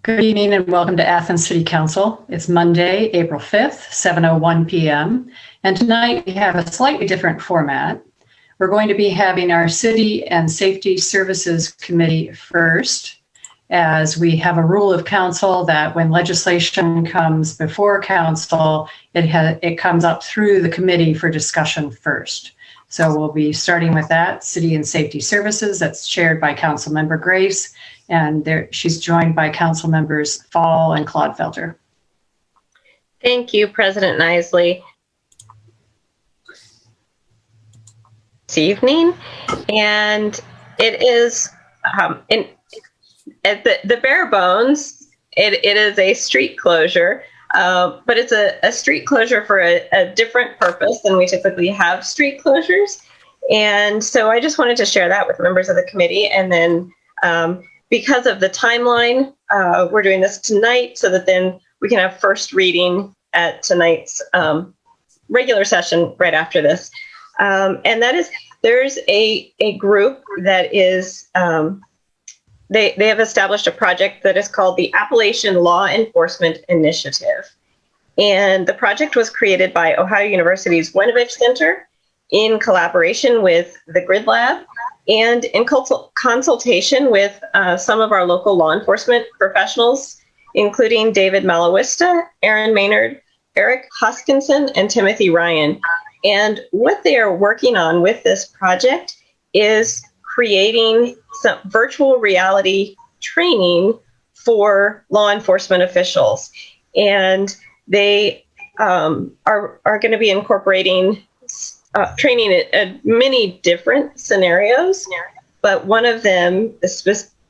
Good evening and welcome to Athens City Council. It's Monday, April 5th, 7:01 p.m. And tonight we have a slightly different format. We're going to be having our City and Safety Services Committee first, as we have a rule of council that when legislation comes before council, it comes up through the committee for discussion first. So we'll be starting with that, City and Safety Services. That's chaired by Councilmember Grace. And she's joined by council members Fall and Clodfelter. Thank you, President Nisley. This evening, and it is at the bare bones. It is a street closure, but it's a street closure for a different purpose than we typically have street closures. And so I just wanted to share that with members of the committee, and then. Because of the timeline, we're doing this tonight so that then we can have first reading at tonight's regular session right after this. And that is, there's a group that is, they have established a project that is called the Appalachian Law Enforcement Initiative. And the project was created by Ohio University's Winovich Center in collaboration with the Grid Lab, and in consultation with some of our local law enforcement professionals, including David Malawista, Aaron Maynard, Eric Hoskinson, and Timothy Ryan. And what they are working on with this project is creating some virtual reality training for law enforcement officials. And they are going to be incorporating training at many different scenarios, but one of them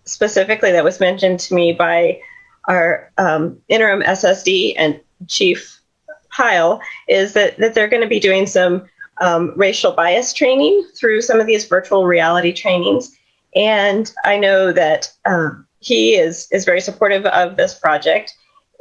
specifically that was mentioned to me by our interim SSD and Chief Pyle is that they're going to be doing some racial bias training through some of these virtual reality trainings. And I know that he is very supportive of this project.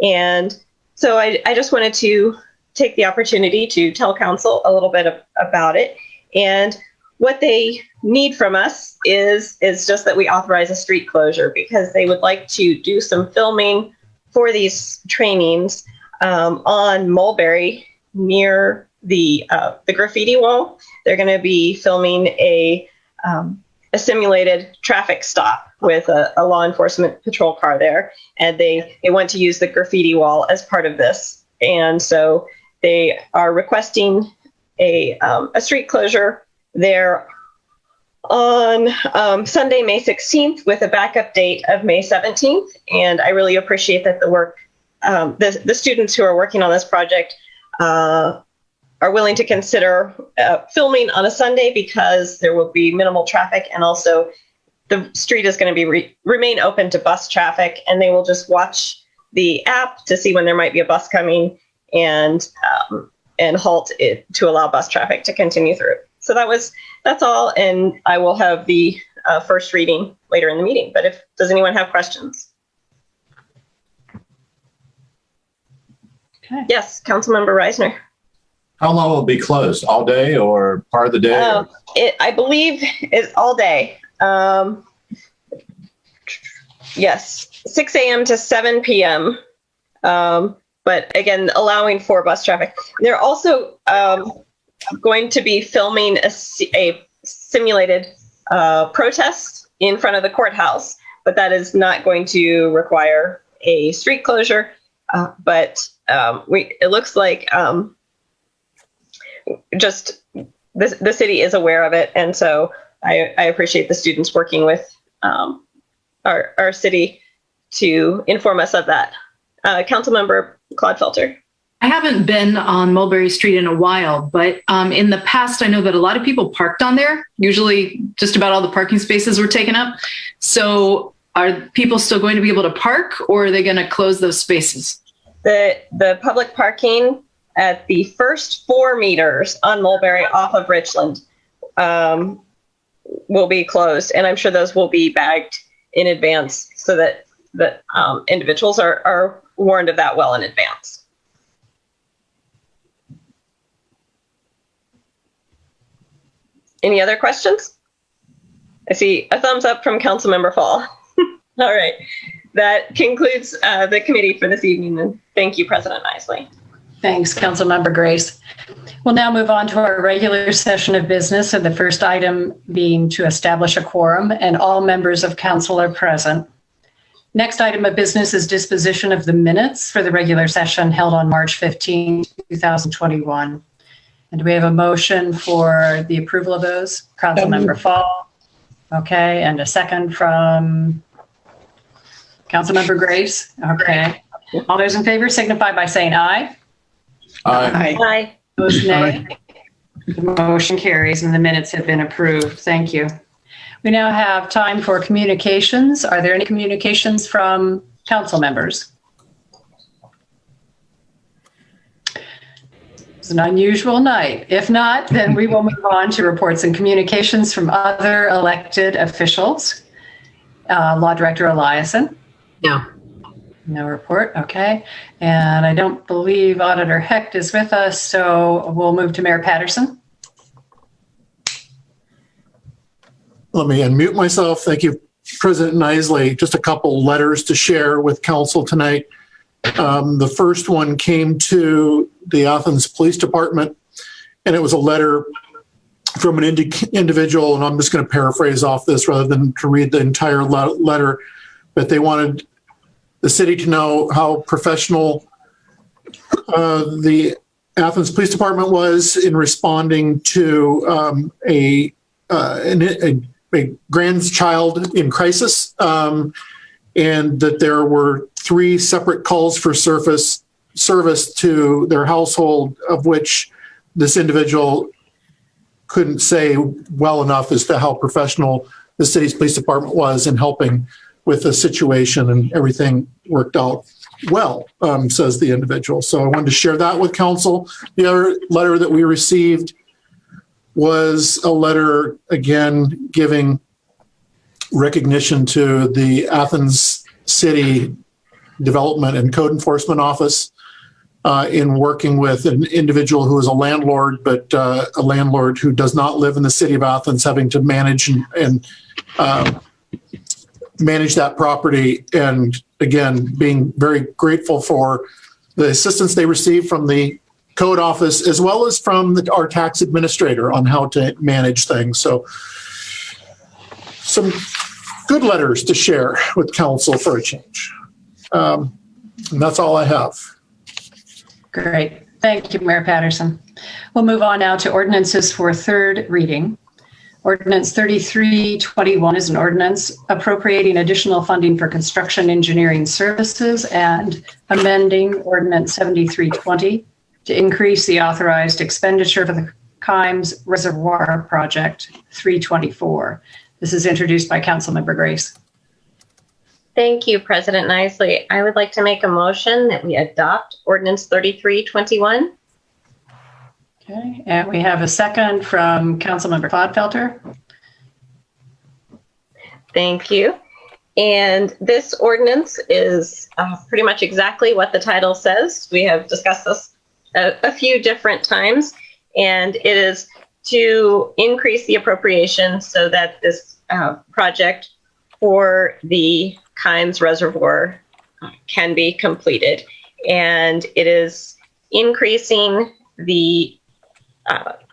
And so I just wanted to take the opportunity to tell council a little bit about it. And what they need from us is just that we authorize a street closure, because they would like to do some filming for these trainings on Mulberry near the graffiti wall. They're going to be filming a simulated traffic stop with a law enforcement patrol car there. And they want to use the graffiti wall as part of this. And so they are requesting a street closure there on Sunday, May 16th, with a backup date of May 17th. And I really appreciate that the work, the students who are working on this project are willing to consider filming on a Sunday, because there will be minimal traffic, and also the street is going to be remain open to bus traffic, and they will just watch the app to see when there might be a bus coming, and halt it to allow bus traffic to continue through. So that's all, and I will have the first reading later in the meeting. But does anyone have questions? Okay. Yes, Councilmember Reisner. How long will it be closed? All day or part of the day? I believe it's all day. Yes, 6 a.m. to 7 p.m. But again, allowing for bus traffic. They're also going to be filming a simulated protest in front of the courthouse, but that is not going to require a street closure. But it looks like just the city is aware of it, and so I appreciate the students working with our city to inform us of that. Councilmember Clodfelter. I haven't been on Mulberry Street in a while, but in the past, I know that a lot of people parked on there. Usually just about all the parking spaces were taken up. So are people still going to be able to park, or are they going to close those spaces? The public parking at the first 4 meters on Mulberry off of Richland will be closed. And I'm sure those will be bagged in advance so that individuals are warned of that well in advance. Any other questions? I see a thumbs up from Councilmember Fall. All right. that concludes the committee for this evening. And thank you, President Isley. Thanks, Councilmember Grace. We'll now move on to our regular session of business, and the first item being to establish a quorum, and all members of council are present. Next item of business is disposition of the minutes for the regular session held on March 15, 2021. And do we have a motion for the approval of those? Councilmember Fall. Okay, and a second from Councilmember Grace. Okay. All those in favor signify by saying aye. Aye. Aye. Opposed, nay. The motion carries and the minutes have been approved. Thank you. We now have time for communications. Are there any communications from council members? It's an unusual night. If not, then we will move on to reports and communications from other elected officials. Law Director Eliason. No. No report. Okay. And I don't believe Auditor Hecht is with us, so we'll move to Mayor Patterson. Let me unmute myself. Thank you, President Isley. Just a couple letters to share with council tonight. The first one came to the Athens Police Department, and it was a letter from an individual, and I'm just going to paraphrase off this rather than to read the entire letter, but they wanted the city to know how professional the Athens Police Department was in responding to a grandchild in crisis, and that there were 3 separate calls for service to their household, of which this individual couldn't say well enough as to how professional the city's police department was in helping with the situation, and everything worked out well, says the individual. So I wanted to share that with council. The other letter that we received was a letter, again, giving recognition to the Athens City Development and Code Enforcement Office in working with an individual who is a landlord, but a landlord who does not live in the city of Athens, having to manage and manage that property. And again, being very grateful for the assistance they received from the code office, as well as from our tax administrator on how to manage things. So some good letters to share with council for a change. And that's all I have. Great. Thank you, Mayor Patterson. We'll move on now to ordinances for third reading. Ordinance 3321 is an ordinance appropriating additional funding for construction engineering services and amending Ordinance 7320 to increase the authorized expenditure for the Kimes Reservoir Project 324. This is introduced by Councilmember Grace. Thank you, President Isley. I would like to make a motion that we adopt Ordinance 3321. Okay, and we have a second from Councilmember Clodfelter. Thank you. And this ordinance is pretty much exactly what the title says. We have discussed this a few different times, and it is to increase the appropriation so that this project for the Kimes Reservoir can be completed. And it is increasing the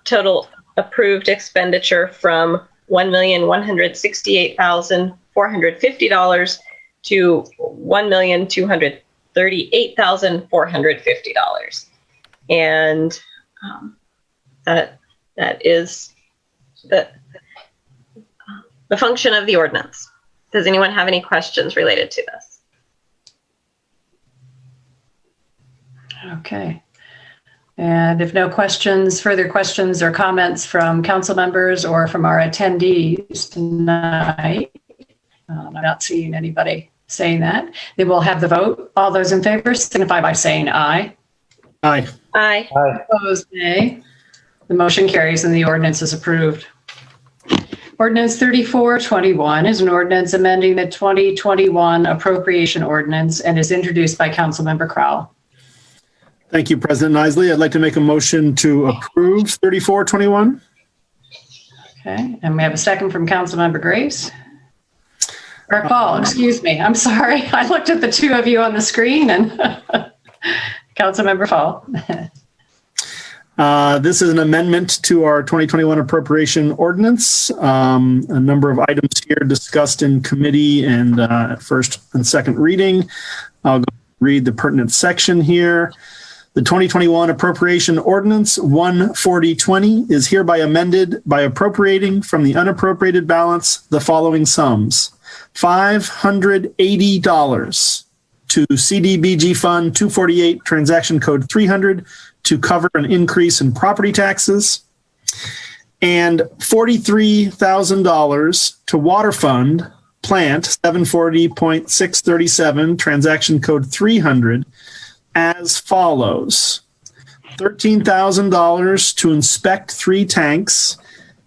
total approved expenditure from $1,168,450 to $1,238,450. And that is the function of the ordinance. Does anyone have any questions related to this? Okay. And if no questions, further questions or comments from council members or from our attendees tonight, I'm not seeing anybody saying that, then we'll have the vote. All those in favor signify by saying aye. Aye. Aye. Opposed, nay. The motion carries and the ordinance is approved. Ordinance 3421 is an ordinance amending the 2021 appropriation ordinance and is introduced by Councilmember Crowell. Thank you, President Isley. I'd like to make a motion to approve 3421. Okay, and we have a second from Councilmember Grace. Or Paul, excuse me. I'm sorry. I looked at the two of you on the screen and Councilmember Paul. This is an amendment to our 2021 appropriation ordinance. A number of items here discussed in committee and first and second reading. I'll go read the pertinent section here. The 2021 appropriation ordinance 14020 is hereby amended by appropriating from the unappropriated balance the following sums: $580 to CDBG Fund 248 Transaction Code 300 to cover an increase in property taxes, and $43,000 to Water Fund Plant 740.637 Transaction Code 300 as follows: $13,000 to inspect 3 tanks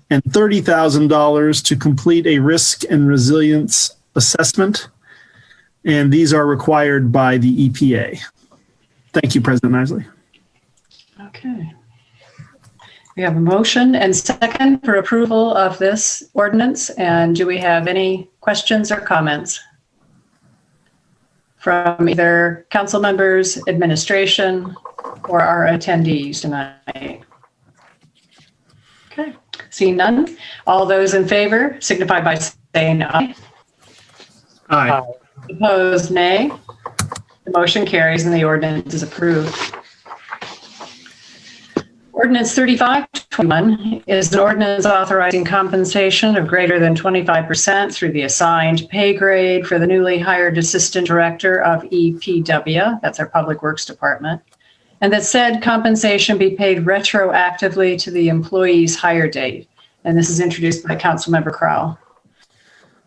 and $30,000 to complete a risk and resilience assessment. And these are required by the EPA. Thank you, President Isley. Okay. We have a motion and second for approval of this ordinance. And do we have any questions or comments from either council members, administration, or our attendees tonight? Okay, seeing none. All those in favor signify by saying aye. Aye. Opposed, nay. The motion carries and the ordinance is approved. Ordinance 3521 is an ordinance authorizing compensation of greater than 25% through the assigned pay grade for the newly hired Assistant Director of EPW, that's our Public Works Department, and that said compensation be paid retroactively to the employee's hire date. And this is introduced by Councilmember Crowell.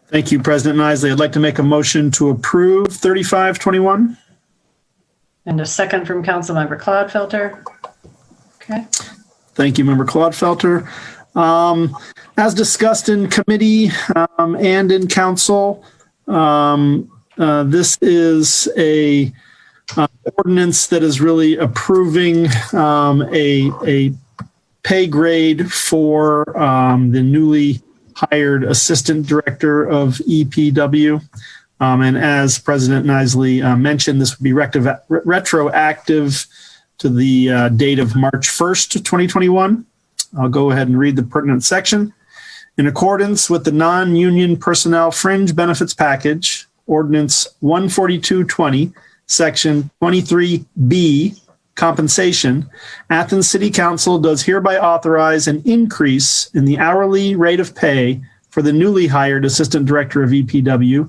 Thank you, President Isley. I'd like to make a motion to approve 3521. And a second from Councilmember Clodfelter. Okay. Thank you, Member Clodfelter. As discussed in committee and in council, this is a ordinance that is really approving a pay grade for the newly hired Assistant Director of EPW. And as President Nisley mentioned, this would be retroactive to the date of March 1st, 2021. I'll go ahead and read the pertinent section. In accordance with the non-union personnel fringe benefits package, Ordinance 14220, Section 23B, compensation, Athens City Council does hereby authorize an increase in the hourly rate of pay for the newly hired Assistant Director of EPW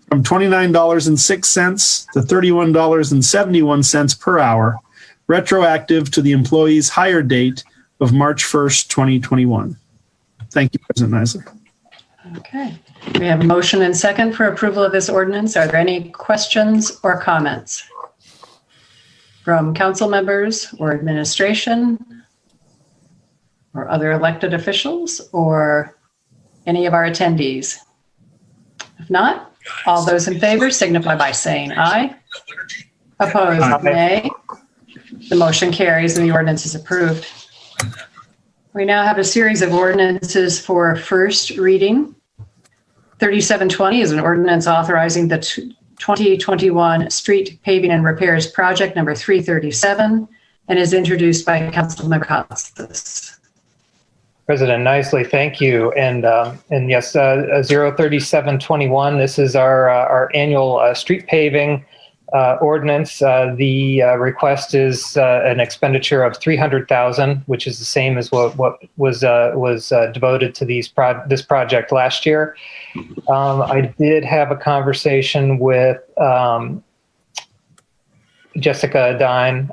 from $29.06 to $31.71 per hour, retroactive to the employee's hire date of March 1st, 2021. Thank you, President Nisley. Okay. We have a motion and second for approval of this ordinance. Are there any questions or comments from council members or administration or other elected officials or any of our attendees? If not, all those in favor signify by saying aye. Opposed, Aye. nay. The motion carries and the ordinance is approved. We now have a series of ordinances for first reading. 3720 is an ordinance authorizing the 2021 Street Paving and Repairs Project number 337 and is introduced by Councilmember Costas. President Nisley, thank you. And yes, 03721, this is our annual street paving ordinance. The request is an expenditure of $300,000, which is the same as what was devoted to this project last year. I did have a conversation with Jessica Dine,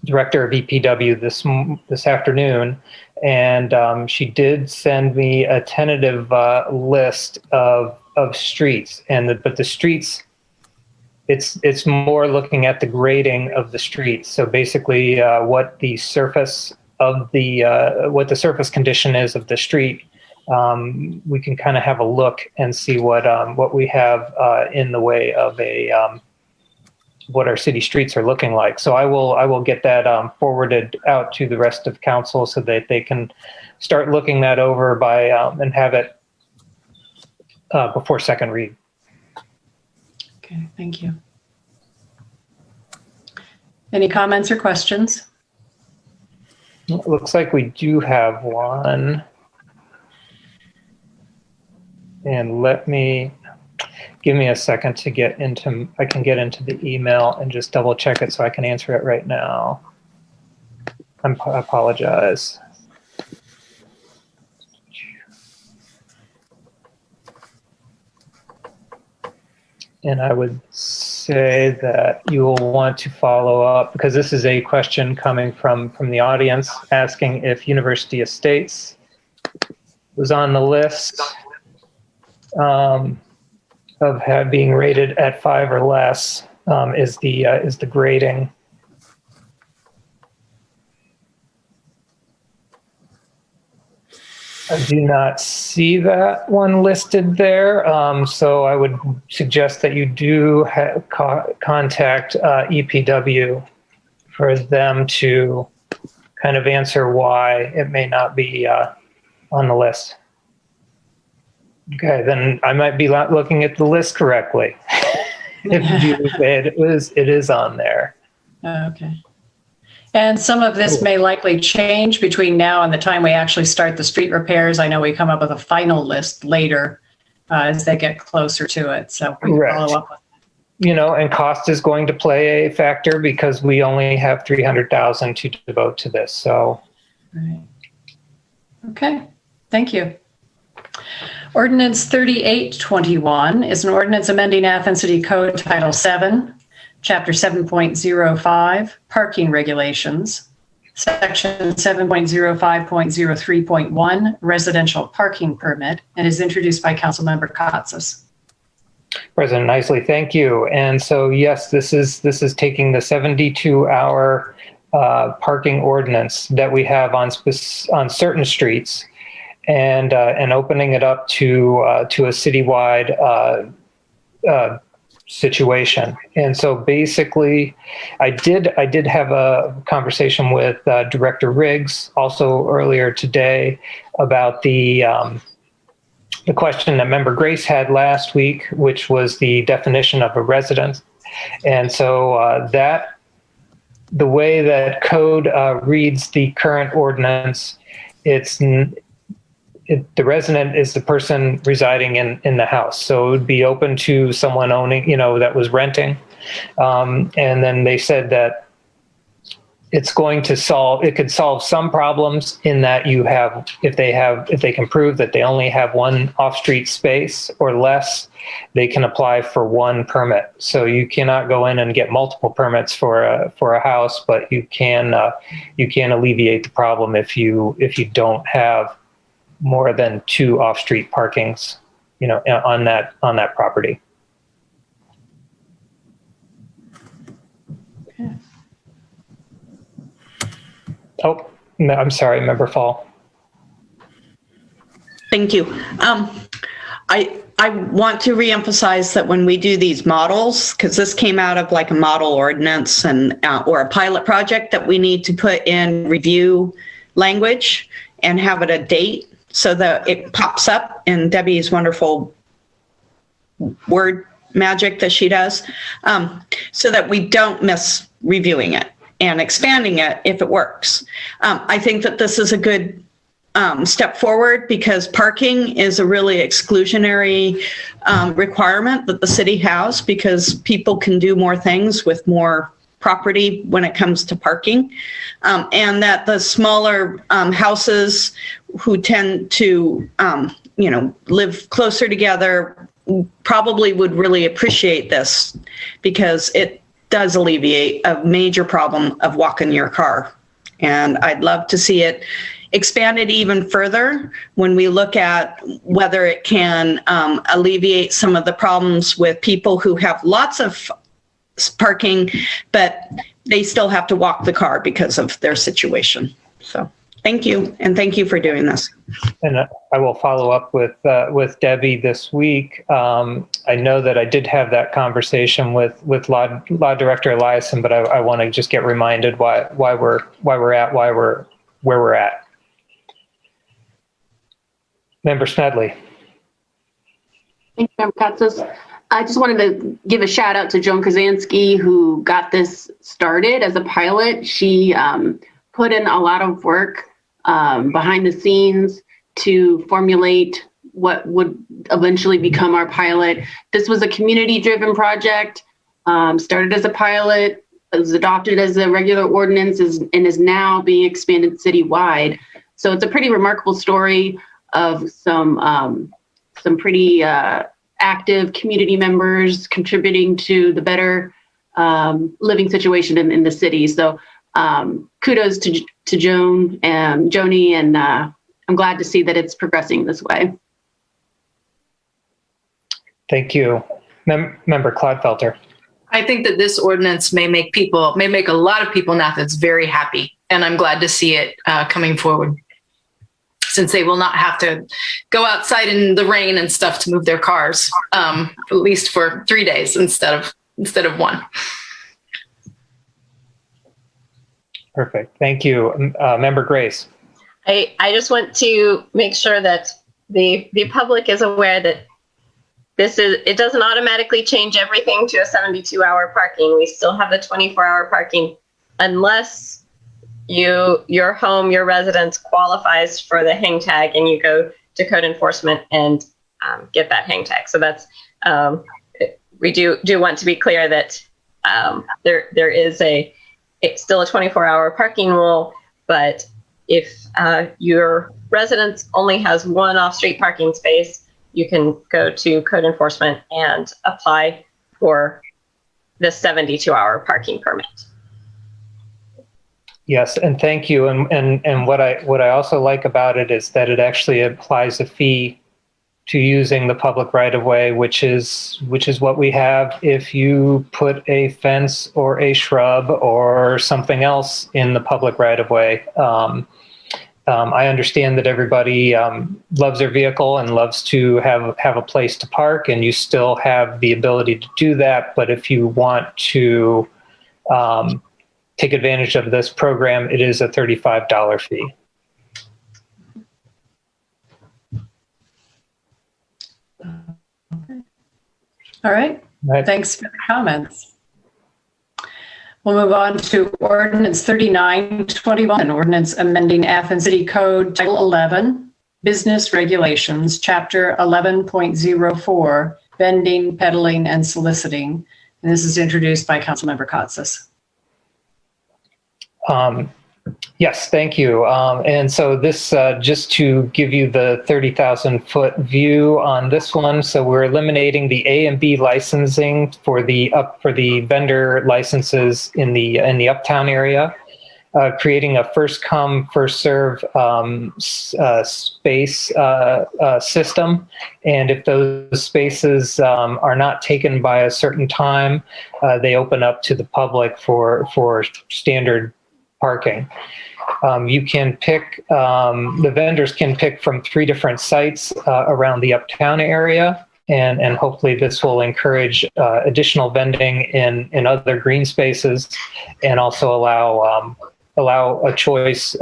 Director of EPW, this afternoon, and she did send me a tentative list of streets, but the streets. It's more looking at the grading of the streets. So basically, what the surface condition is of the street. We can kind of have a look and see what we have in the way of what our city streets are looking like. So I will get that forwarded out to the rest of council so that they can start looking that over and have it before second read. Okay, thank you. Any comments or questions? It looks like we do have one. And give me a second to I can get into the email and just double check it so I can answer it right now. I apologize. And I would say that you will want to follow up, because this is a question coming from the audience asking if University Estates was on the list of being rated at 5 or less, is the grading. I do not see that one listed there, so I would suggest that you do contact EPW for them to kind of answer why it may not be on the list. Okay, then I might be not looking at the list correctly. If you said it is on there. Okay. And some of this may likely change between now and the time we actually start the street repairs. I know we come up with a final list later as they get closer to it. So we can follow up with that. And cost is going to play a factor because we only have $300,000 to devote to this. So, right. Okay, thank you. Ordinance 3821 is an ordinance amending Athens City Code Title 7, Chapter 7.05, Parking Regulations, Section 7.05.03.1, Residential Parking Permit, and is introduced by Councilmember Katsas. President Isley, thank you. And so, yes, this is taking the 72-hour parking ordinance that we have on certain streets and opening it up to a citywide situation. And so basically, I did have a conversation with Director Riggs also earlier today about the question that Member Grace had last week, which was the definition of a resident. And so the way that code reads the current ordinance, the resident is the person residing in the house. So it would be open to someone owning, that was renting. And then they said that it could solve some problems in that if they can prove that they only have one off-street space or less, they can apply for one permit. So you cannot go in and get multiple permits for a house, but you can alleviate the problem if you don't have more than 2 off-street parkings, on that property. Okay. Oh, no, I'm sorry, Member Fall. Thank you. I want to reemphasize that when we do these models, because this came out of like a model ordinance and or a pilot project, that we need to put in review language and have it a date so that it pops up in Debbie's wonderful word magic that she does, so that we don't miss reviewing it and expanding it if it works. I think that this is a good step forward because parking is a really exclusionary requirement that the city has because people can do more things with more property when it comes to parking, and that the smaller houses who tend to live closer together probably would really appreciate this because it does alleviate a major problem of walking your car. And I'd love to see it expanded even further when we look at whether it can alleviate some of the problems with people who have lots of parking, but they still have to walk the car because of their situation. So thank you. And thank you for doing this. And I will follow up with Debbie this week. I know that I did have that conversation with Law Director Eliason, but I want to just get reminded why we're where we're at. Member Smedley. Thank you, Member Katsas. I just wanted to give a shout out to Joan Kazansky, who got this started as a pilot. She put in a lot of work behind the scenes to formulate what would eventually become our pilot. This was a community-driven project, started as a pilot, was adopted as a regular ordinance, and is now being expanded citywide. So it's a pretty remarkable story of some pretty active community members contributing to the better living situation in the city. So kudos to Joan and Joni, and I'm glad to see that it's progressing this way. Thank you. Member Clodfelter. I think that this ordinance may make a lot of people in Athens very happy, and I'm glad to see it coming forward, since they will not have to go outside in the rain and stuff to move their cars, at least for 3 days instead of one. Perfect. Thank you. Member Grace. I just want to make sure that the public is aware that it doesn't automatically change everything to a 72-hour parking. We still have the 24-hour parking unless your home, your residence qualifies for the hang tag and you go to code enforcement and get that hang tag. So that's, we do want to be clear that there is it's still a 24-hour parking rule, but if your residence only has one off-street parking space, you can go to code enforcement and apply for the 72-hour parking permit. Yes, and thank you. And what I also like about it is that it actually applies a fee to using the public right-of-way, which is what we have if you put a fence or a shrub or something else in the public right-of-way. I understand that everybody loves their vehicle and loves to have a place to park, and you still have the ability to do that. But if you want to take advantage of this program, it is a $35 fee. All right. Thanks for the comments. We'll move on to Ordinance 3921, an ordinance amending Athens City Code Title 11, Business Regulations, Chapter 11.04, Vending, Peddling, and Soliciting. And this is introduced by Councilmember Katsas. Yes, thank you. And so this, just to give you the 30,000-foot view on this one, so we're eliminating the A and B licensing for the vendor licenses in the uptown area, creating a first come, first serve space system. And if those spaces are not taken by a certain time, they open up to the public for standard parking. You can pick, the vendors can pick from 3 different sites around the uptown area, and hopefully this will encourage additional vending in other green spaces, and also allow a choice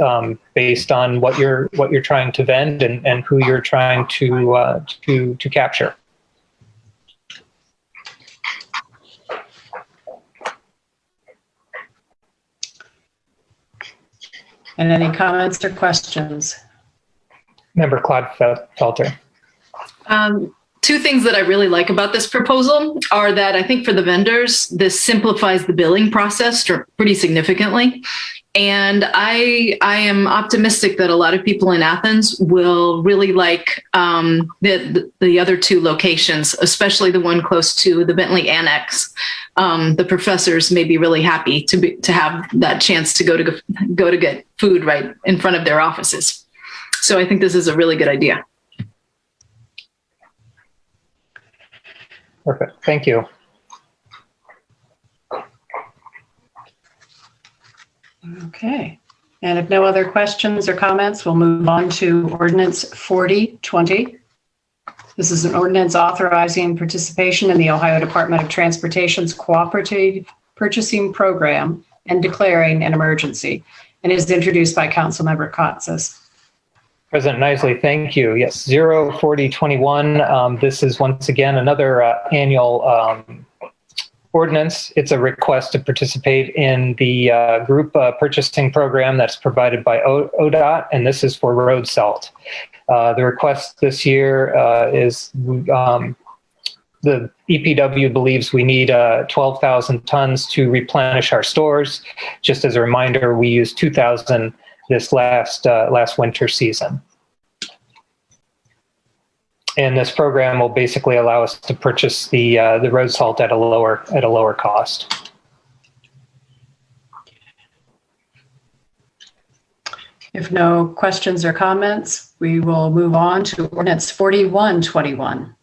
based on what you're trying to vend and who you're trying to capture. And any comments or questions? Member Clodfelter. 2 things that I really like about this proposal are that I think for the vendors, this simplifies the billing process pretty significantly. And I am optimistic that a lot of people in Athens will really like the other 2 locations, especially the one close to the Bentley Annex. The professors may be really happy to have that chance to go to get food right in front of their offices. So I think this is a really good idea. Perfect. Thank you. Okay. And if no other questions or comments, we'll move on to Ordinance 4020. This is an ordinance authorizing participation in the Ohio Department of Transportation's Cooperative Purchasing Program and declaring an emergency, and is introduced by Councilmember Katsas. President Nisley, thank you. Yes, 04021. This is once again another annual ordinance. It's a request to participate in the group purchasing program that's provided by ODOT, and this is for road salt. The request this year is the EPW believes we need 12,000 tons to replenish our stores. Just as a reminder, we used 2,000 this last winter season. And this program will basically allow us to purchase the road salt at a lower cost. If no questions or comments, we will move on to ordinance 4121.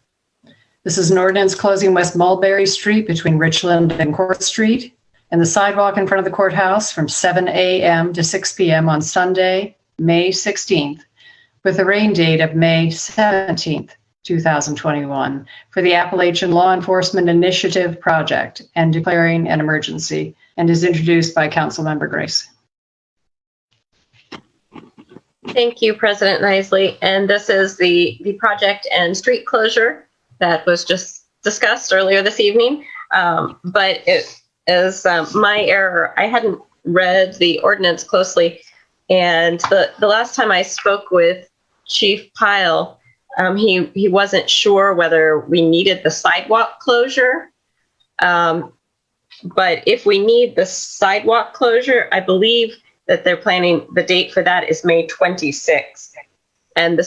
This is an ordinance closing West Mulberry Street between Richland and Court Street and the sidewalk in front of the courthouse from 7 a.m. to 6 p.m. on Sunday, May 16th, with a rain date of May 17th, 2021, for the Appalachian Law Enforcement Initiative Project and declaring an emergency, and is introduced by Councilmember Grace. Thank you, President Nisley. And this is the project and street closure that was just discussed earlier this evening. But it is my error. I hadn't read the ordinance closely. And the last time I spoke with Chief Pyle, he wasn't sure whether we needed the sidewalk closure. But if we need the sidewalk closure, I believe that they're planning, the date for that is May 26th. And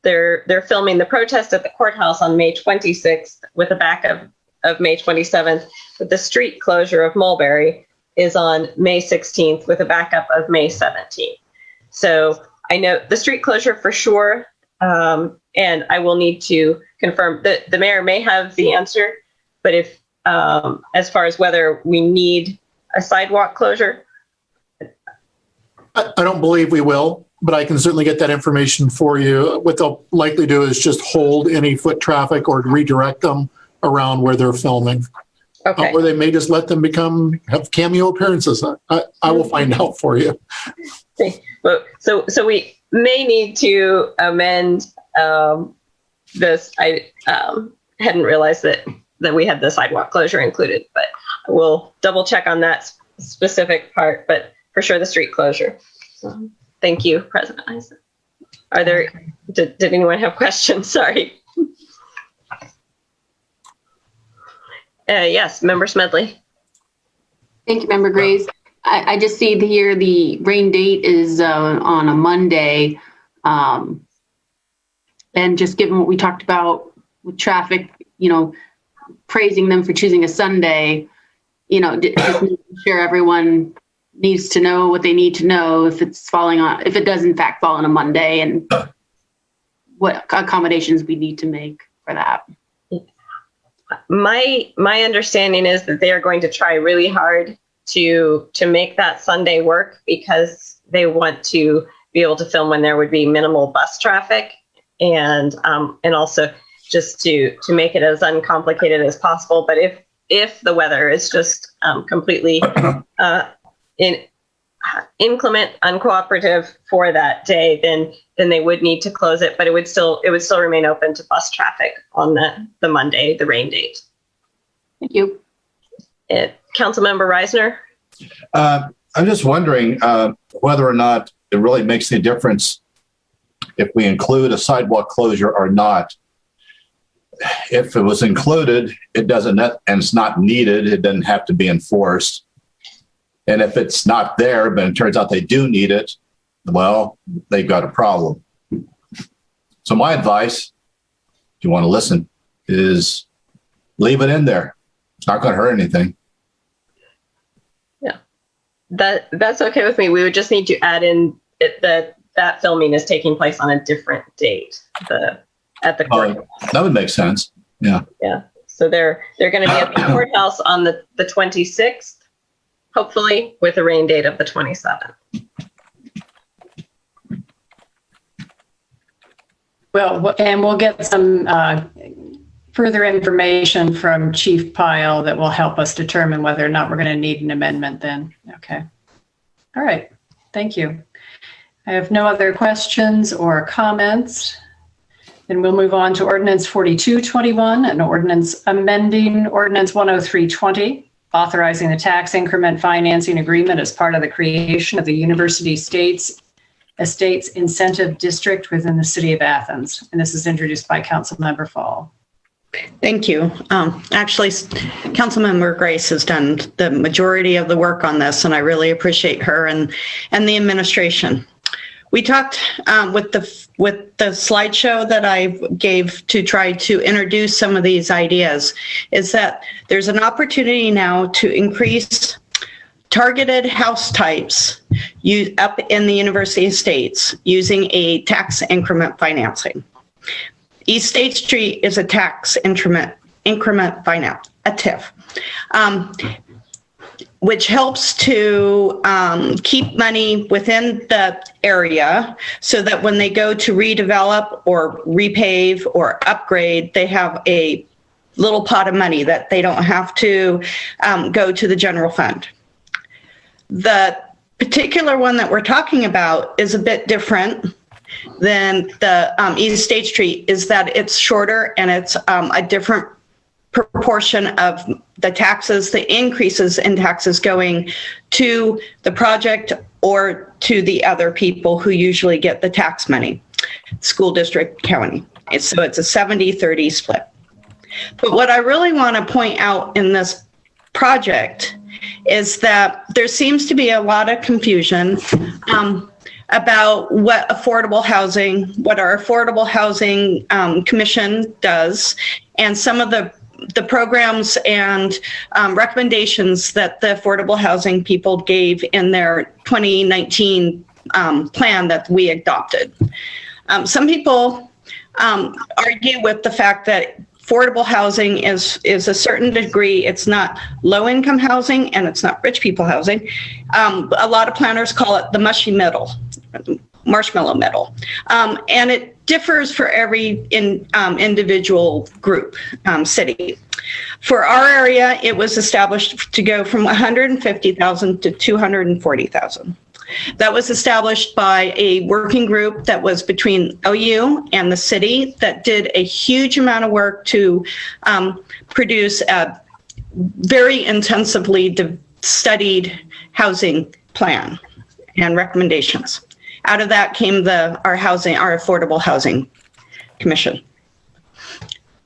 they're filming the protest at the courthouse on May 26th with a backup of May 27th. But the street closure of Mulberry is on May 16th with a backup of May 17th. So I know the street closure for sure. And I will need to confirm that the mayor may have the answer, but if, as far as whether we need a sidewalk closure. I don't believe we will, but I can certainly get that information for you. What they'll likely do is just hold any foot traffic or redirect them around where they're filming. Okay. Or they may just let them have cameo appearances. I will find out for you. Okay. Well, so we may need to amend this. I hadn't realized that we had the sidewalk closure included, but we'll double check on that specific part, but for sure the street closure. So, thank you, President Eisen. Are there, did anyone have questions? Sorry. Yes, Member Smedley. Thank you, Member Grace. I just see here the rain date is on a Monday. And just given what we talked about with traffic, praising them for choosing a Sunday, just making sure everyone needs to know what they need to know if it does in fact fall on a Monday, and what accommodations we need to make for that. My understanding is that they are going to try really hard to make that Sunday work, because they want to be able to film when there would be minimal bus traffic, and also just to make it as uncomplicated as possible. But if the weather is just completely inclement, uncooperative for that day, then they would need to close it, but it would still remain open to bus traffic on the Monday, the rain date. Thank you. Councilmember Reisner? I'm just wondering whether or not it really makes any difference if we include a sidewalk closure or not. If it was included, it doesn't, and it's not needed, it doesn't have to be enforced. And if it's not there, but it turns out they do need it, well, they've got a problem. So my advice, if you want to listen, is leave it in there. It's not going to hurt anything. Yeah, that's okay with me. We would just need to add in that filming is taking place on a different date at the courthouse. That would make sense. Yeah. Yeah. So they're going to be at the courthouse on the 26th. Hopefully with a rain date of the 27th. Well, and we'll get some further information from Chief Pyle that will help us determine whether or not we're going to need an amendment then. Okay. All right. Thank you. I have no other questions or comments. Then we'll move on to Ordinance 4221, an ordinance amending Ordinance 10320, authorizing the tax increment financing agreement as part of the creation of the University Estates Incentive District within the City of Athens. And this is introduced by Councilmember Fall. Thank you. Actually, Councilmember Grace has done the majority of the work on this, and I really appreciate her and the administration. We talked with the slideshow that I gave to try to introduce some of these ideas, is that there's an opportunity now to increase targeted house types up in the University Estates using a tax increment financing. East State Street is a tax increment finance, a TIF, which helps to keep money within the area so that when they go to redevelop or repave or upgrade, they have a little pot of money that they don't have to go to the general fund. The particular one that we're talking about is a bit different than the East State Street, is that it's shorter and it's a different proportion of the taxes, the increases in taxes going to the project or to the other people who usually get the tax money, school district, county. So it's a 70-30 split. But what I really want to point out in this project is that there seems to be a lot of confusion about what our Affordable Housing Commission does, and some of the programs and recommendations that the affordable housing people gave in their 2019 plan that we adopted. Some people argue with the fact that affordable housing is a certain degree. It's not low-income housing and it's not rich people housing. A lot of planners call it the mushy middle, marshmallow middle, and it differs for every individual group, city. For our area, it was established to go from 150,000 to 240,000. That was established by a working group that was between OU and the city that did a huge amount of work to produce a very intensively studied housing plan and recommendations. Out of that came our Affordable Housing Commission.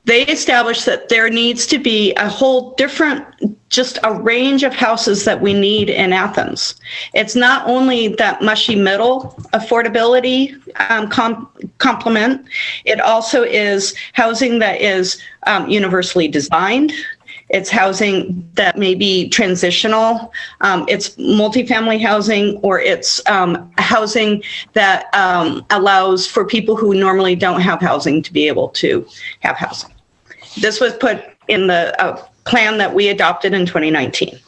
They established that there needs to be a whole different, just a range of houses that we need in Athens. It's not only that mushy middle affordability complement, it also is housing that is universally designed. It's housing that may be transitional. It's multifamily housing, or it's housing that allows for people who normally don't have housing to be able to have housing. This was put in the plan that we adopted in 2019.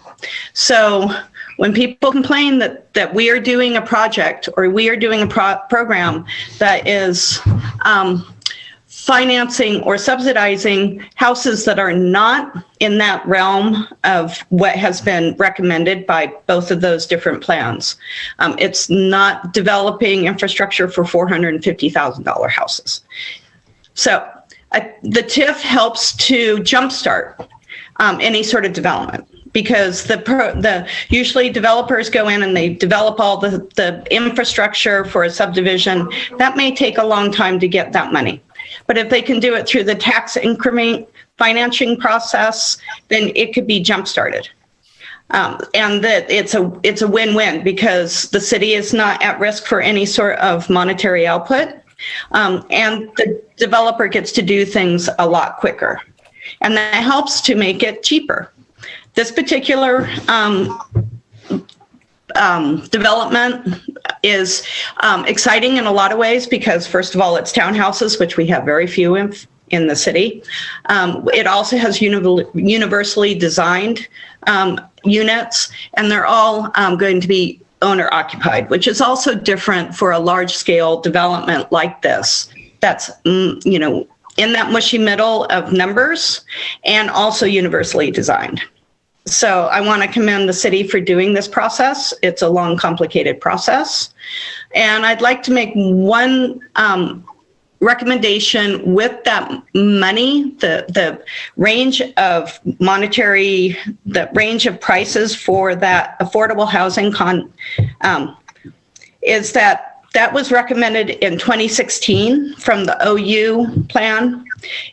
So when people complain that we are doing a project or we are doing a program that is financing or subsidizing houses that are not in that realm of what has been recommended by both of those different plans. It's not developing infrastructure for $450,000 houses. So the TIF helps to jumpstart any sort of development, because usually developers go in and they develop all the infrastructure for a subdivision. That may take a long time to get that money. But if they can do it through the tax increment financing process, then it could be jump-started. And that it's a win-win, because the city is not at risk for any sort of monetary output, and the developer gets to do things a lot quicker. And that helps to make it cheaper. This particular development is exciting in a lot of ways, because first of all, it's townhouses, which we have very few in the city. It also has universally designed units, and they're all going to be owner occupied, which is also different for a large scale development like this. That's, in that mushy middle of numbers, and also universally designed. So I want to commend the city for doing this process. It's a long, complicated process. And I'd like to make one recommendation with that money, the range of monetary, the range of prices for that affordable housing is that was recommended in 2016 from the OU plan.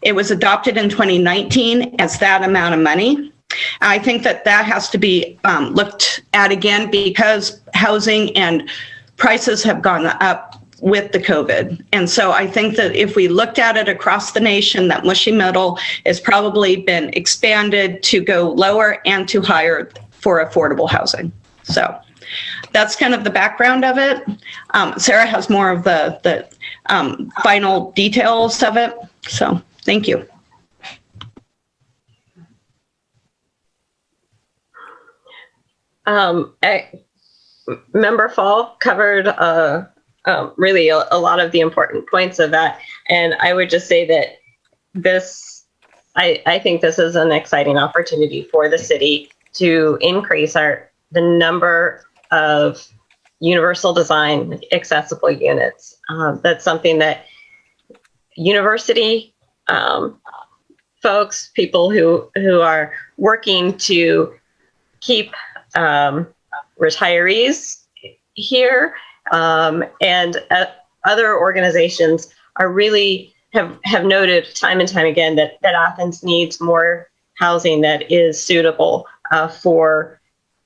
It was adopted in 2019 as that amount of money. I think that has to be looked at again because housing and prices have gone up with the COVID. And so I think that if we looked at it across the nation, that mushy middle has probably been expanded to go lower and to higher for affordable housing. So that's kind of the background of it. Sarah has more of the final details of it. So thank you. Member Fall covered really a lot of the important points of that. And I would just say that I think this is an exciting opportunity for the city to increase the number of universal design accessible units. That's something that university folks, people who are working to keep retirees here, and other organizations are really have noted time and time again that Athens needs more housing that is suitable for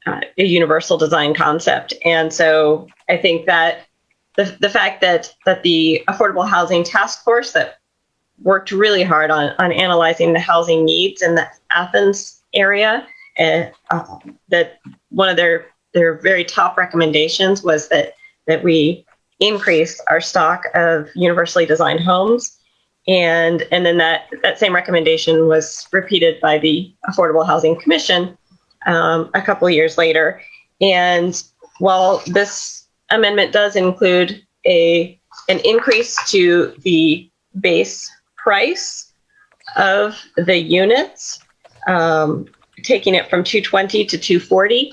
a universal design concept. And so I think that the fact that the Affordable Housing Task Force that worked really hard on analyzing the housing needs in the Athens area, that one of their very top recommendations was that we increase our stock of universally designed homes. And then that same recommendation was repeated by the Affordable Housing Commission a couple of years later. And while this amendment does include an increase to the base price of the units, taking it from $220 to $240,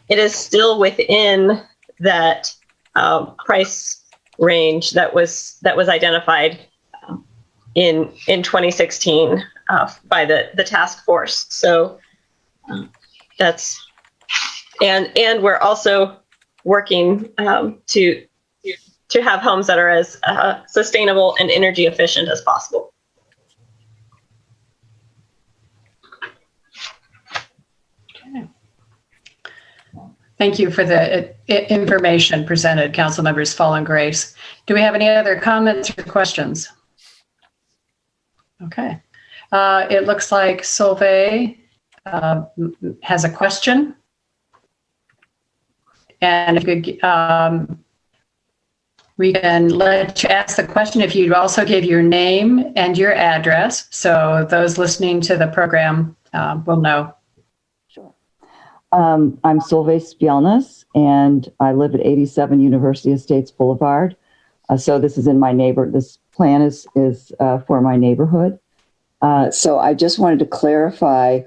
it is still within that price range that was identified in 2016 by the task force. So that's and we're also working to have homes that are as sustainable and energy efficient as possible. Okay. Thank you for the information presented, Council Members Fall and Grace. Do we have any other comments or questions? Okay. It looks like Solveig has a question. And if you we can let you ask the question if you also give your name and your address, so those listening to the program will know. Sure. I'm Solveig Spjelnes, and I live at 87 University Estates Boulevard. So this is in my this plan is for my neighborhood. So I just wanted to clarify,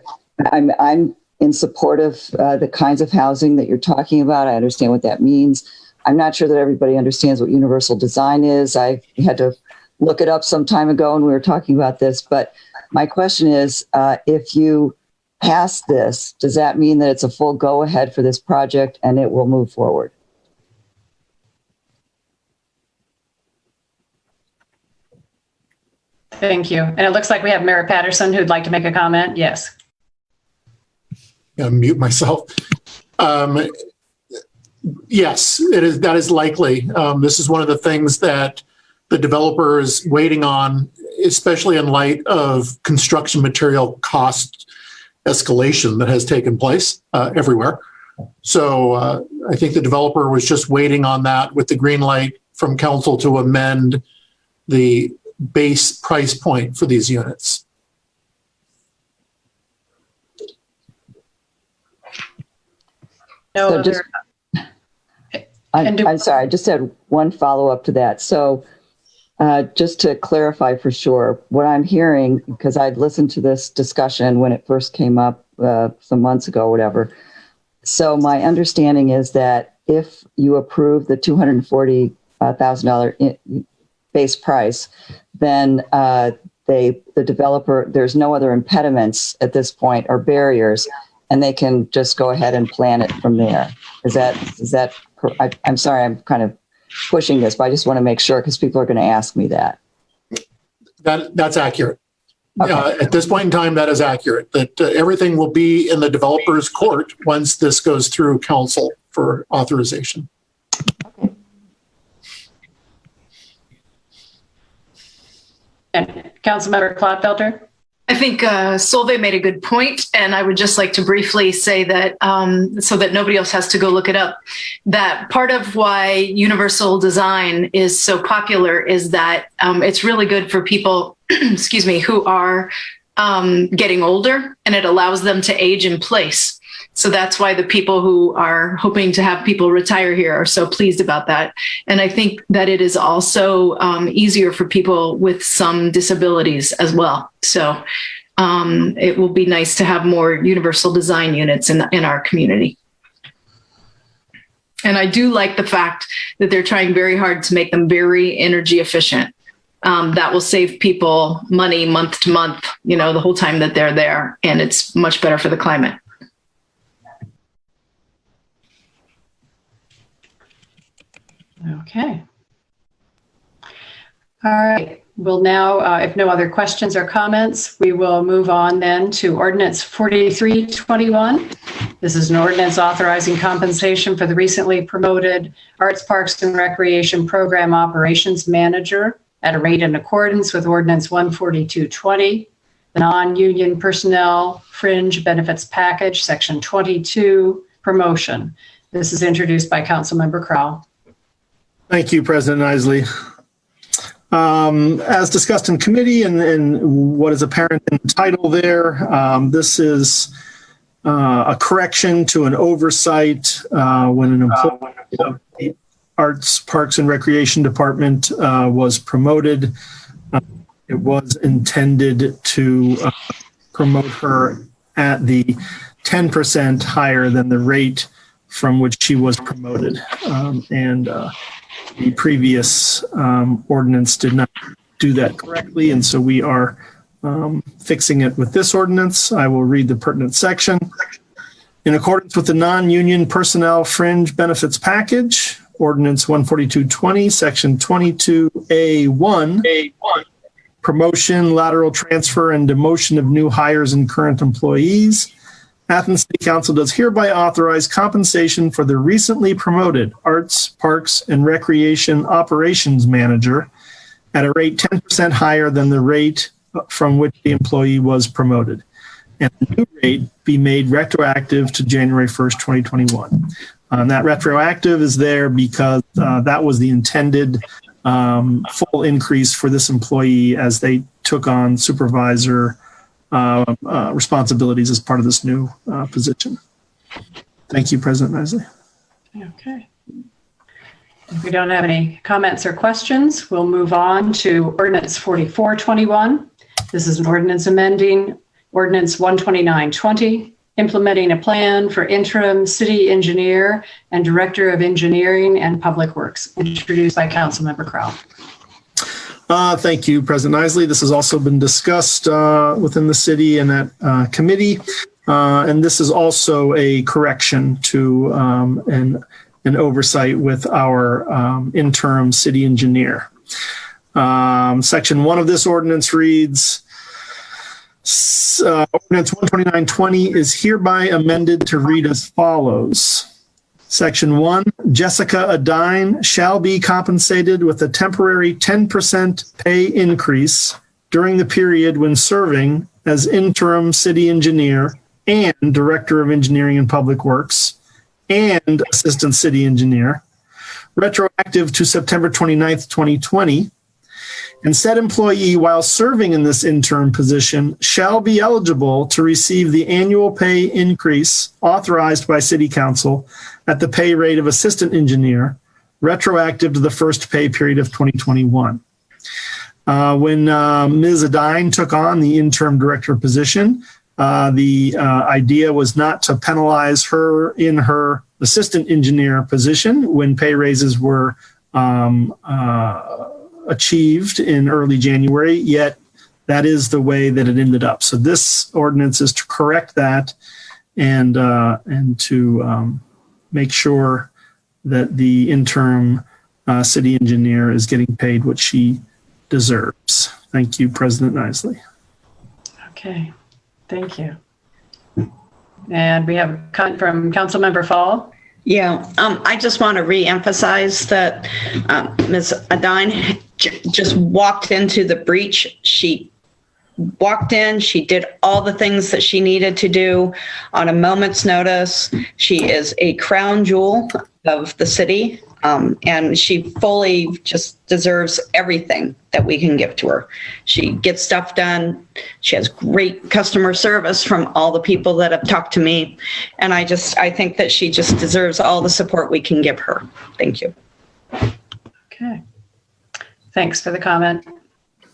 I'm in support of the kinds of housing that you're talking about. I understand what that means. I'm not sure that everybody understands what universal design is. I had to look it up some time ago when we were talking about this. But my question is, if you pass this, does that mean that it's a full go-ahead for this project and it will move forward? Thank you. And it looks like we have Mayor Patterson who'd like to make a comment. Yes. Mute myself. Yes, that is likely. This is one of the things that the developer is waiting on, especially in light of construction material cost escalation that has taken place everywhere. So I think the developer was just waiting on that with the green light from council to amend the base price point for these units. No so other, I'm sorry, I just had one follow-up to that. So just to clarify for sure, what I'm hearing, because I'd listened to this discussion when it first came up some months ago, whatever. So my understanding is that if you approve the $240,000 base price, then the developer, there's no other impediments at this point or barriers, and they can just go ahead and plan it from there. Is that? I'm sorry, I'm kind of pushing this, but I just want to make sure because people are going to ask me that. That's accurate. Okay. At this point in time, that is accurate. That everything will be in the developer's court once this goes through council for authorization. Okay. And Councilmember Clodfelter? I think Solveig made a good point, and I would just like to briefly say that so that nobody else has to go look it up, that part of why universal design is so popular is that it's really good for people, excuse me, who are getting older, and it allows them to age in place. So that's why the people who are hoping to have people retire here are so pleased about that. And I think that it is also easier for people with some disabilities as well. So it will be nice to have more universal design units in our community. And I do like the fact that they're trying very hard to make them very energy efficient. That will save people money month to month, the whole time that they're there. And it's much better for the climate. Okay. All right. We'll now, if no other questions or comments, we will move on then to Ordinance 4321. This is an ordinance authorizing compensation for the recently promoted Arts, Parks, and Recreation Program Operations Manager at a rate in accordance with Ordinance 14220, the non-union personnel fringe benefits package, Section 22, promotion. This is introduced by Councilmember Crowell. Thank you, President Isley. As discussed in committee and what is apparent in the title there, this is a correction to an oversight when an employee of the Arts, Parks, and Recreation Department was promoted. It was intended to promote her at the 10% higher than the rate from which she was promoted. The previous ordinance did not do that correctly, and so we are fixing it with this ordinance. I will read the pertinent section. In accordance with the non-union personnel fringe benefits package, Ordinance 14220, Section 22A1, promotion, lateral transfer, and demotion of new hires and current employees, Athens City Council does hereby authorize compensation for the recently promoted Arts, Parks, and Recreation Operations Manager at a rate 10% higher than the rate from which the employee was promoted, and the new rate be made retroactive to January 1st, 2021. That retroactive is there because that was the intended full increase for this employee as they took on supervisor responsibilities as part of this new position. Thank you, President Isley. Okay. If we don't have any comments or questions, we'll move on to Ordinance 4421. This is an ordinance amending Ordinance 12920, implementing a plan for interim city engineer and director of engineering and public works, introduced by Councilmember Crowell. Thank you, President Isley. This has also been discussed within the city and at committee. And this is also a correction to an oversight with our interim city engineer. Section 1 of this ordinance reads, Ordinance 12920 is hereby amended to read as follows. Section 1, Jessica Adine shall be compensated with a temporary 10% pay increase during the period when serving as interim city engineer and director of engineering and public works and assistant city engineer, retroactive to September 29th, 2020. And said employee, while serving in this interim position, shall be eligible to receive the annual pay increase authorized by City Council at the pay rate of assistant engineer, retroactive to the first pay period of 2021. When Ms. Adine took on the interim director position, The idea was not to penalize her in her assistant engineer position when pay raises were achieved in early January, yet that is the way that it ended up. So this ordinance is to correct that and to make sure that the interim city engineer is getting paid what she deserves. Thank you, President Nisley. Okay, thank you. And we have a comment from Councilmember Fall. Yeah, I just want to reemphasize that Ms. Adine just walked into the breach. She walked in, she did all the things that she needed to do on a moment's notice. She is a crown jewel of the city, and she fully just deserves everything that we can give to her. She gets stuff done. She has great customer service from all the people that have talked to me. And I think that she just deserves all the support we can give her. Thank you. Okay. Thanks for the comment.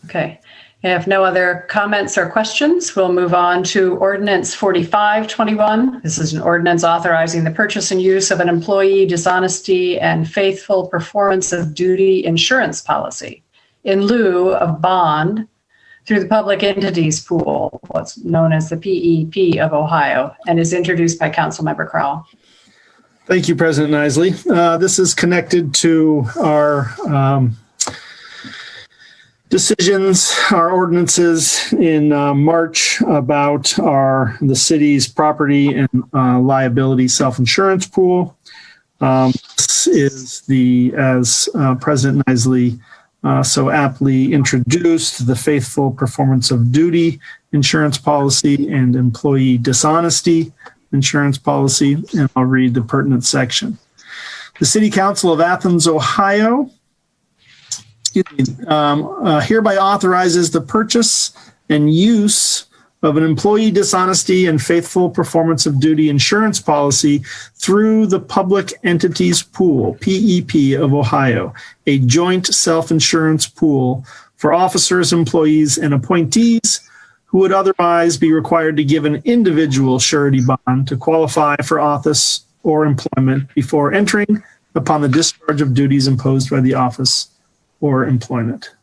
Okay. If no other comments or questions, we'll move on to Ordinance 4521. This is an ordinance authorizing the purchase and use of an employee dishonesty and faithful performance of duty insurance policy in lieu of bond through the Public Entities Pool, what's known as the PEP of Ohio, and is introduced by Councilmember Crowell. Thank you, President Nisley. This is connected to our decisions, our ordinances in March about the city's property and liability self-insurance pool. This is as President Nisley so aptly introduced, the faithful performance of duty insurance policy and employee dishonesty insurance policy, and I'll read the pertinent section. The City Council of Athens, Ohio, hereby authorizes the purchase and use of an employee dishonesty and faithful performance of duty insurance policy through the Public Entities Pool, PEP of Ohio, a joint self-insurance pool for officers, employees, and appointees who would otherwise be required to give an individual surety bond to qualify for office or employment before entering upon the discharge of duties imposed by the office or employment.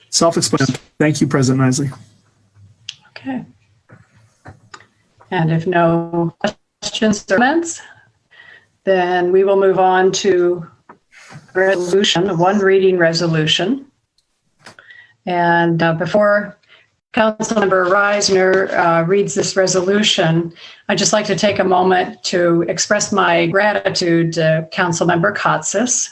Self-explanatory. Thank you, President Nisley. Okay. And if no questions or comments, then we will move on to resolution, one reading resolution. And before Councilmember Reisner reads this resolution, I'd just like to take a moment to express my gratitude to Councilmember Kotsis.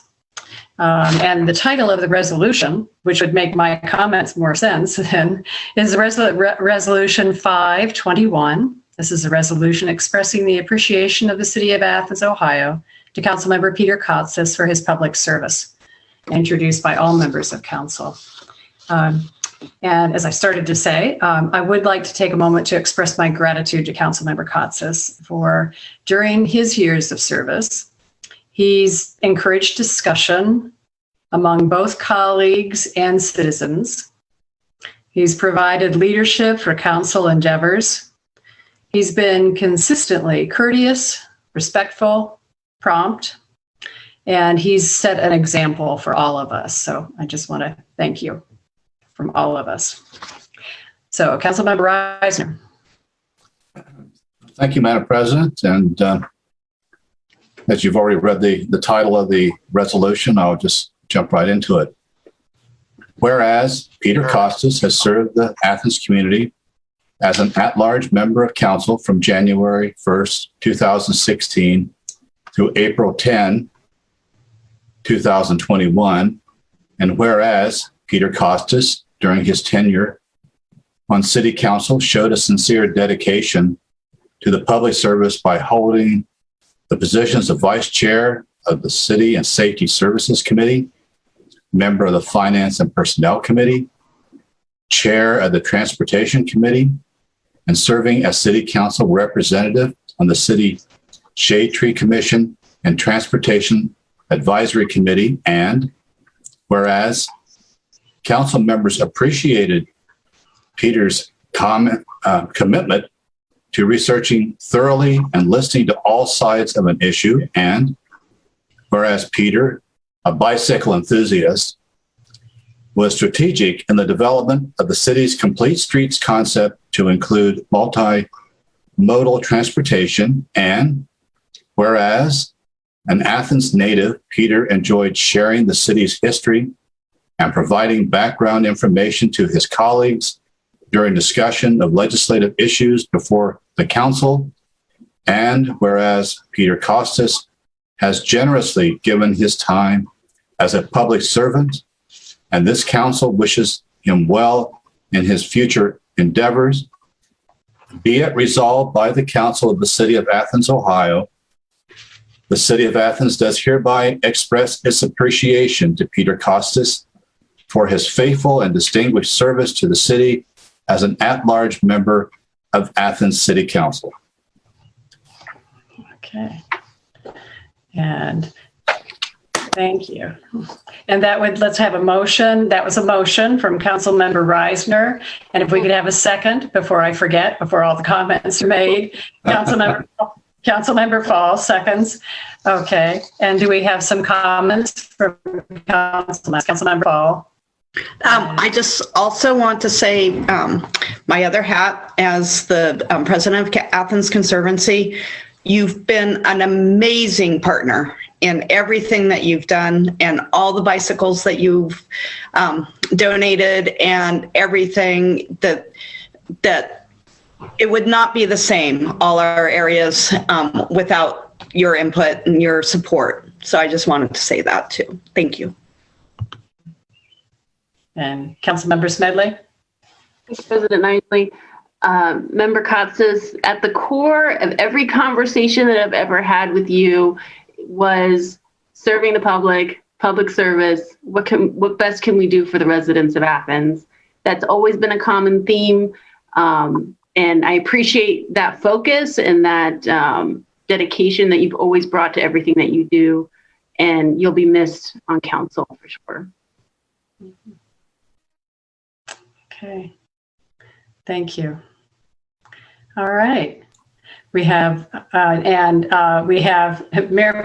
And the title of the resolution, which would make my comments more sense then, is Resolution 521. This is a resolution expressing the appreciation of the City of Athens, Ohio, to Councilmember Peter Kotsis for his public service, introduced by all members of Council. And as I started to say, I would like to take a moment to express my gratitude to Councilmember Kotsis for, during his years of service, he's encouraged discussion among both colleagues and citizens. He's provided leadership for council endeavors. He's been consistently courteous, respectful, prompt, and he's set an example for all of us. So I just want to thank you from all of us. So Councilmember Reisner. Thank you, Madam President. And as you've already read the title of the resolution, I'll just jump right into it. Whereas Peter Kostas has served the Athens community as an at-large member of council from January 1st, 2016 through April 10, 2021, and whereas Peter Kostas, during his tenure on City Council, showed a sincere dedication to the public service by holding the positions of Vice Chair of the City and Safety Services Committee, member of the Finance and Personnel Committee, Chair of the Transportation Committee, and serving as City Council representative on the City Shade Tree Commission and Transportation Advisory Committee. And whereas council members appreciated Peter's commitment to researching thoroughly and listening to all sides of an issue. And whereas Peter, a bicycle enthusiast, was strategic in the development of the city's complete streets concept to include multimodal transportation. And whereas an Athens native, Peter enjoyed sharing the city's history and providing background information to his colleagues during discussion of legislative issues before the council. And whereas Peter Kostas has generously given his time as a public servant, and this council wishes him well in his future endeavors, be it resolved by the council of the city of Athens, Ohio. The city of Athens does hereby express its appreciation to Peter Kostas for his faithful and distinguished service to the city as an at-large member of Athens City Council. Okay. And thank you. And let's have a motion. That was a motion from Councilmember Reisner. And if we could have a second before I forget, before all the comments are made, Councilmember Fall, seconds. Okay. And do we have some comments from Councilmember Fall? I just also want to say my other hat as the president of Athens Conservancy, you've been an amazing partner in everything that you've done and all the bicycles that you've donated and everything that it would not be the same, all our areas, without your input and your support. So I just wanted to say that too. Thank you. And Councilmember Smedley? Thank you, President Knightley. Member Katsas, at the core of every conversation that I've ever had with you was serving the public service. What best can we do for the residents of Athens? That's always been a common theme. And I appreciate that focus and that dedication that you've always brought to everything that you do. And you'll be missed on council for sure. Okay. Thank you. All right. We have Mayor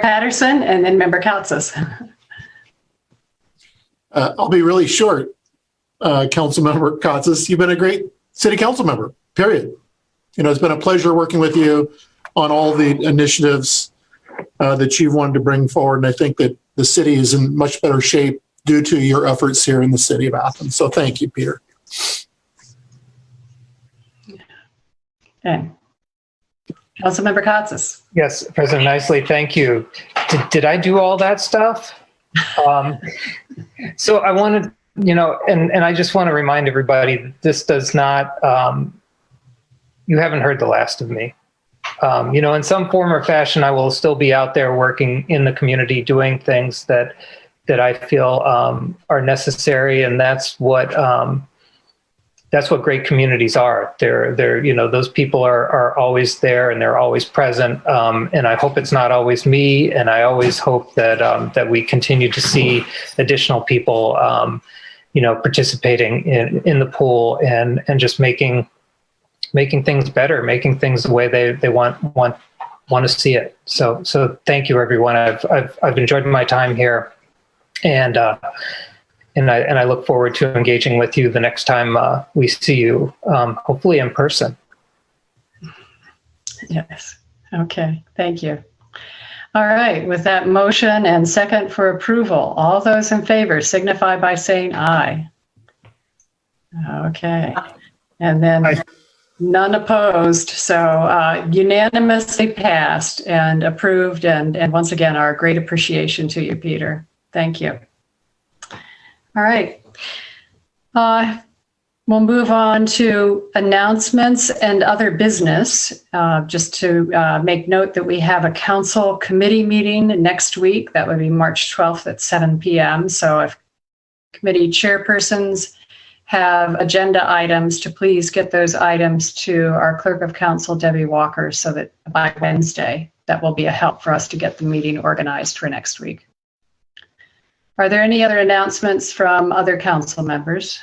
Patterson and then Member Katsas. I'll be really short. Councilmember Katsas, you've been a great city council member, period. It's been a pleasure working with you on all the initiatives that you've wanted to bring forward. And I think that the city is in much better shape due to your efforts here in the city of Athens. So thank you, Peter. Okay. Councilmember Katsas. Yes, President Nicely, thank you. Did I do all that stuff? So I wanted, and I just want to remind everybody that this does not, you haven't heard the last of me. In some form or fashion, I will still be out there working in the community, doing things that I feel are necessary, and that's what great communities are. They're those people are always there and they're always present. And I hope it's not always me. And I always hope that we continue to see additional people, participating in the pool and just making things better, making things the way they want to see it. So thank you, everyone. I've enjoyed my time here, and I look forward to engaging with you the next time we see you, hopefully in person. Yes. Okay. Thank you. All right. With that motion and second for approval, all those in favor signify by saying aye. Okay. And then none opposed. So unanimously passed and approved. And once again, our great appreciation to you, Peter. Thank you. All right. We'll move on to announcements and other business. Just to make note that we have a council committee meeting next week. That would be March 12th at 7 p.m. So if committee chairpersons have agenda items, to please get those items to our clerk of council, Debbie Walker, so that by Wednesday, that will be a help for us to get the meeting organized for next week. Are there any other announcements from other council members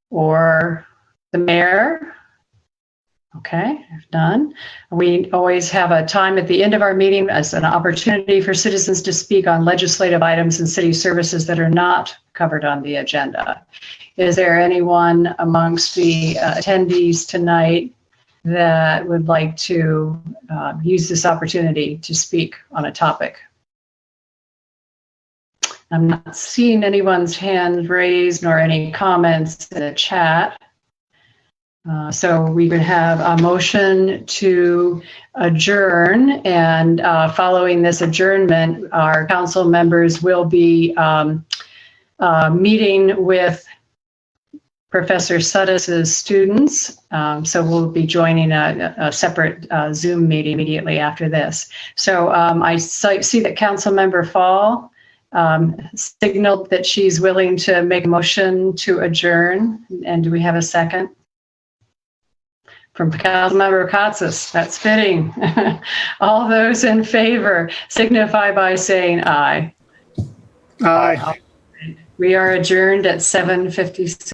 or The mayor? Okay, if none. We always have a time at the end of our meeting as an opportunity for citizens to speak on legislative items and city services that are not covered on the agenda. Is there anyone amongst the attendees tonight that would like to use this opportunity to speak on a topic? I'm not seeing anyone's hand raised nor any comments in the chat. So we would have a motion to adjourn, and following this adjournment, our council members will be meeting with Professor Sudda's students. So we'll be joining a separate Zoom meeting immediately after this. So I see that Council Member Fall signaled that she's willing to make a motion to adjourn. And do we have a second? From Councilmember Katsas, that's fitting. All those in favor signify by saying aye. Aye. We are adjourned at 7:56.